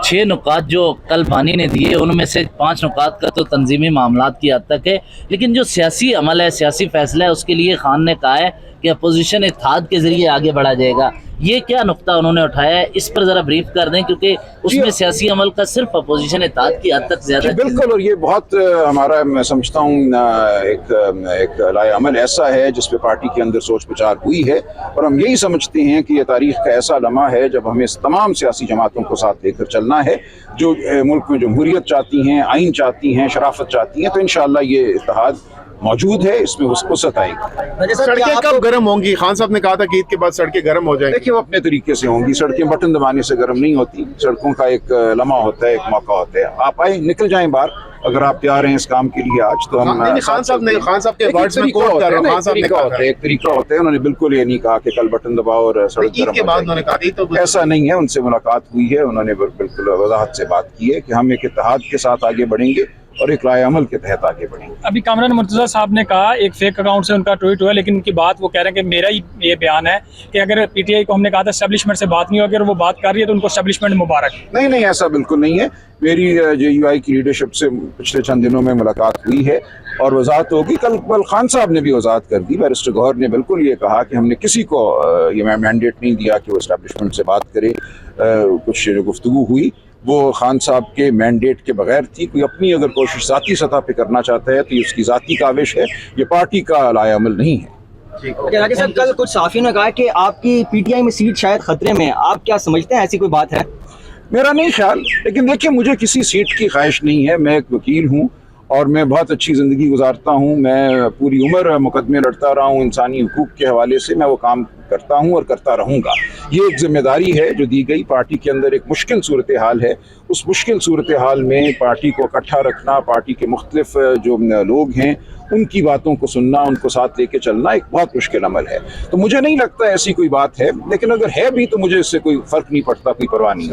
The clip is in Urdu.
6 نکات جو کل بانی نے دیے ان میں سے 5 نکات کا تو تنظیمی معاملات کی حد تک ہے، لیکن جو سیاسی عمل ہے، سیاسی فیصلہ ہے، اس کے لیے خان نے کہا ہے کہ اپوزیشن اتحاد کے ذریعے آگے بڑھا جائے گا۔ یہ کیا نقطہ انہوں نے اٹھایا ہے، اس پر ذرا بریف کر دیں، کیونکہ اس میں سیاسی عمل کا صرف اپوزیشن اتحاد کی حد تک زیادہ بالکل، اور یہ بہت ہمارا میں سمجھتا ہوں ایک لائے عمل ایسا ہے جس پہ پارٹی کے اندر سوچ بچار ہوئی ہے، اور ہم یہی سمجھتے ہیں کہ یہ تاریخ کا ایسا لمحہ ہے جب ہمیں تمام سیاسی جماعتوں کو ساتھ لے کر چلنا ہے جو ملک میں جمہوریت چاہتی ہیں، آئین چاہتی ہیں، شرافت چاہتی ہیں، تو انشاءاللہ یہ اتحاد موجود ہے، اس میں وسعت آئے گی۔ سڑکیں کب گرم ہوں گی؟ خان صاحب نے کہا تھا کہ عید کے بعد سڑکیں گرم ہو جائیں گی۔ دیکھیے وہ اپنے طریقے سے ہوں گی، سڑکیں بٹن دبانے سے گرم نہیں ہوتی، سڑکوں کا ایک لمحہ ہوتا ہے، ایک موقع ہوتا ہے، آپ آئیں نکل جائیں باہر، اگر آپ تیار ہیں اس کام کے لیے آج تو ہم خان صاحب کے ورڈز میں کوٹ کر رہا ہوں، خان صاحب نے کہا ایک طریقہ ہوتا ہے، انہوں نے بالکل یہ نہیں کہا کہ کل بٹن دباؤ اور سڑک عید کے بعد انہوں نے کہا ایسا نہیں ہے، ان سے ملاقات ہوئی ہے، انہوں نے بالکل وضاحت سے بات کی ہے کہ ہم ایک اتحاد کے ساتھ آگے بڑھیں گے اور ایک رائے عمل کے تحت آگے بڑھیں گے۔ ابھی کامران مرتضیٰ صاحب نے کہا ایک فیک اکاؤنٹ سے ان کا ٹویٹ ہوا، لیکن ان کی بات وہ کہہ رہے ہیں کہ میرا ہی یہ بیان ہے کہ اگر پی ٹی آئی کو ہم نے کہا تھا اسٹیبلشمنٹ سے بات نہیں ہوگی اور وہ بات کر رہی ہے تو ان کو اسٹیبلشمنٹ مبارک۔ نہیں، ایسا بالکل نہیں ہے، میری جے یو آئی کی لیڈرشپ سے پچھلے چند دنوں میں ملاقات ہوئی ہے اور وضاحت ہوگی، کل خان صاحب نے بھی وضاحت کر دی، بیرسٹر گوہر نے بالکل یہ کہا کہ ہم نے کسی کو یہ مینڈیٹ نہیں دیا کہ وہ اسٹیبلشمنٹ سے بات کرے، کچھ جو گفتگو ہوئی وہ خان صاحب کے مینڈیٹ کے بغیر تھی، کوئی اپنی اگر کوشش ذاتی سطح پہ کرنا چاہتا ہے تو یہ اس کی ذاتی کاوش ہے، یہ پارٹی کا لائے عمل نہیں ہے۔ راکیش صاحب، کل کچھ صحافیوں نے کہا کہ آپ کی پی ٹی آئی میں سیٹ شاید خطرے میں، آپ کیا سمجھتے ہیں ایسی کوئی بات ہے؟ میرا نہیں خیال، لیکن دیکھیے مجھے کسی سیٹ کی خواہش نہیں ہے، میں ایک وکیل ہوں اور میں بہت اچھی زندگی گزارتا ہوں، میں پوری عمر مقدمے لڑتا رہا ہوں، انسانی حقوق کے حوالے سے میں وہ کام کرتا ہوں اور کرتا رہوں گا۔ یہ ایک ذمہ داری ہے جو دی گئی، پارٹی کے اندر ایک مشکل صورتحال ہے، اس مشکل صورتحال میں پارٹی کو اکٹھا رکھنا، پارٹی کے مختلف جو لوگ ہیں ان کی باتوں کو سننا، ان کو ساتھ لے کے چلنا ایک بہت مشکل عمل ہے، تو مجھے نہیں لگتا ایسی کوئی بات ہے، لیکن اگر ہے بھی تو مجھے اس سے کوئی فرق نہیں پڑتا، کوئی پرواہ نہیں۔